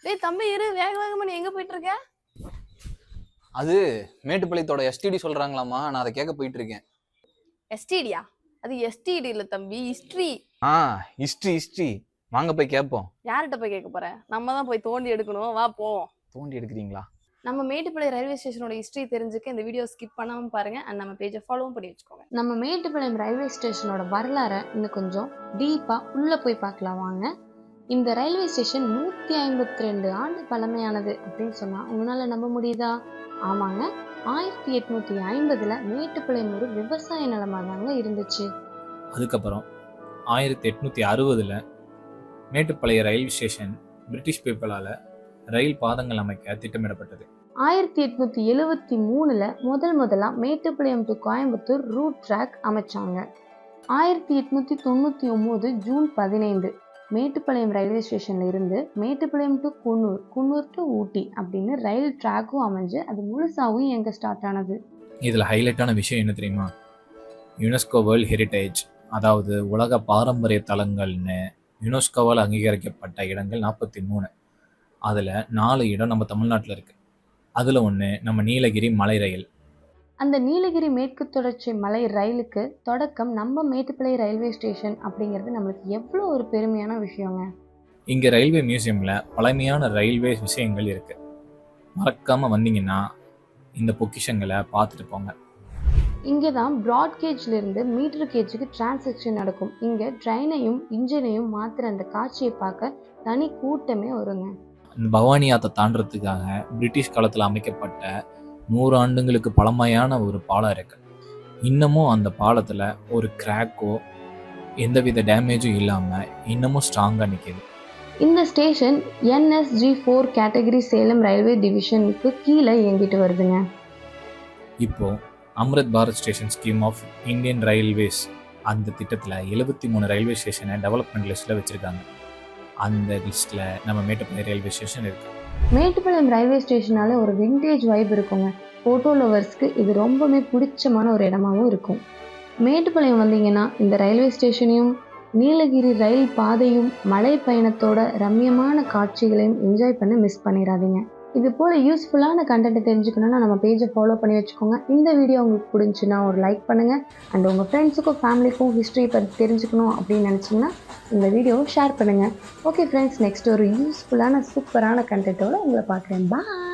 டேய் தம்பி இரு, வேக வேகமா நீ எங்க போயிட்டு இருக்க? அது மேட்டுப்பாளையத்தோட எஸ்டிடி சொல்றாங்களாமா, நான் அதை கேட்க போயிட்டு இருக்கேன். எஸ்டிடியா? அது எஸ்டிடி இல்ல தம்பி, ஹிஸ்டரி. ஹிஸ்டரி வாங்க போய் கேட்போம். யார்கிட்ட போய் கேட்க போற? நம்ம தான் போய் தோண்டி எடுக்கணும், வா போவோம். தோண்டி எடுக்கிறீங்களா? நம்ம மேட்டுப்பாளையம் ரயில்வே ஸ்டேஷனோட ஹிஸ்டரி தெரிஞ்சுக்க இந்த வீடியோ ஸ்கிப் பண்ணாம பாருங்க அண்ட் நம்ம பேஜை ஃபாலோவும் பண்ணி வச்சுக்கோங்க. நம்ம மேட்டுப்பாளையம் ரயில்வே ஸ்டேஷனோட வரலாறை இன்னும் கொஞ்சம் டீப்பா உள்ள போய் பார்க்கலாம் வாங்க. இந்த ரயில்வே ஸ்டேஷன் 152 ஆண்டு பழமையானது அப்படின்னு சொன்னா உங்களால நம்ப முடியுதா? ஆமாங்க, 1850 மேட்டுப்பாளையம் ஒரு விவசாய நிலமா தாங்க இருந்துச்சு. அதுக்கப்புறம் 1860 மேட்டுப்பாளையம் ரயில்வே ஸ்டேஷன் பிரிட்டிஷ் பீப்புளால ரயில் பாதங்கள் அமைக்க திட்டமிடப்பட்டது. 1873 முதலா Mettupalayam to Coimbatore route track அமைச்சாங்க. 1899 ஜூன் 15 மேட்டுப்பாளையம் ரயில்வே ஸ்டேஷன்ல இருந்து மேட்டுப்பாளையம் டு குன்னூர், குன்னூர் டு ஊட்டி அப்படின்னு ரயில் ட்ராக்கும் அமைஞ்சு அது முழுசாவும் எங்க ஸ்டார்ட் ஆனது. இதில் ஹைலைட்டான விஷயம் என்ன தெரியுமா? யுனெஸ்கோ வேர்ல்ட் ஹெரிட்டேஜ், அதாவது உலக பாரம்பரிய தலங்கள்னு யுனெஸ்கோவால் அங்கீகரிக்கப்பட்ட இடங்கள் 43. அதில் 4 இடம் நம்ம தமிழ்நாட்டில் இருக்குது. அதில் ஒன்று நம்ம நீலகிரி மலை ரயில். அந்த நீலகிரி மேற்கு தொடர்ச்சி மலை ரயிலுக்கு தொடக்கம் நம்ம மேட்டுப்பாளையம் ரயில்வே ஸ்டேஷன் அப்படிங்கிறது நம்மளுக்கு எவ்வளோ ஒரு பெருமையான விஷயங்க. இங்கே ரயில்வே மியூசியமில் பழமையான ரயில்வே விஷயங்கள் இருக்குது. மறக்காமல் வந்தீங்கன்னா இந்த பொக்கிஷங்களை பார்த்துட்டு போங்க. இங்கே தான் ப்ராட் கேஜ்லேருந்து மீட்டர் கேஜுக்கு டிரான்சாக்ஷன் நடக்கும். இங்கே ட்ரெயினையும் இன்ஜினையும் மாற்றுற அந்த காட்சியை பார்க்க தனி கூட்டமே வருங்க. இந்த பவானி ஆற்றை தாண்டறதுக்காக பிரிட்டிஷ் காலத்தில் அமைக்கப்பட்ட 100 ஆண்டுகளுக்கு பழமையான ஒரு பாலம் இருக்கு. இன்னமும் அந்த பாலத்தில் ஒரு கிராக்கோ எந்தவித டேமேஜும் இல்லாமல் இன்னமும் ஸ்ட்ராங்காக நிற்கிது. இந்த station NSG4 category Salem railway டிவிஷனுக்கு கீழே இயங்கிட்டு வருதுங்க. இப்போது Amrit Bharat station scheme of Indian railways அந்த திட்டத்தில் 73 ரயில்வே ஸ்டேஷனை டெவலப்மெண்ட் லிஸ்ட்டில் வச்சுருக்காங்க. அந்த லிஸ்ட்டில் நம்ம மேட்டுப்பாளையம் ரயில்வே ஸ்டேஷன் இருக்குது. மேட்டுப்பாளையம் ரயில்வே ஸ்டேஷனால ஒரு விண்டேஜ் வைப் இருக்குங்க. ஃபோட்டோ லவர்ஸ்க்கு இது ரொம்பவே பிடிச்சமான ஒரு இடமாவும் இருக்கும். மேட்டுப்பாளையம் வந்தீங்கன்னா இந்த ரயில்வே ஸ்டேஷனையும் நீலகிரி ரயில் பாதையும் மலை பயணத்தோட ரம்யமான காட்சிகளையும் என்ஜாய் பண்ண மிஸ் பண்ணிடாதீங்க. இது போல் யூஸ்ஃபுல்லான கண்டென்ட் தெரிஞ்சுக்கணுன்னா நம்ம பேஜை ஃபாலோ பண்ணி வச்சுக்கோங்க. இந்த வீடியோ உங்களுக்கு பிடிச்சுன்னா ஒரு லைக் பண்ணுங்கள் அண்ட் உங்கள் ஃப்ரெண்ட்ஸுக்கும் ஃபேமிலிக்கும் ஹிஸ்ட்ரி பற்றி தெரிஞ்சுக்கணும் அப்படின்னு நினச்சிங்கன்னா இந்த வீடியோவை ஷேர் பண்ணுங்கள். ஓகே ஃப்ரெண்ட்ஸ், நெக்ஸ்ட் ஒரு யூஸ்ஃபுல்லான சூப்பரான கண்டென்ட்டோட உங்களை பார்க்குறேன். பாய்.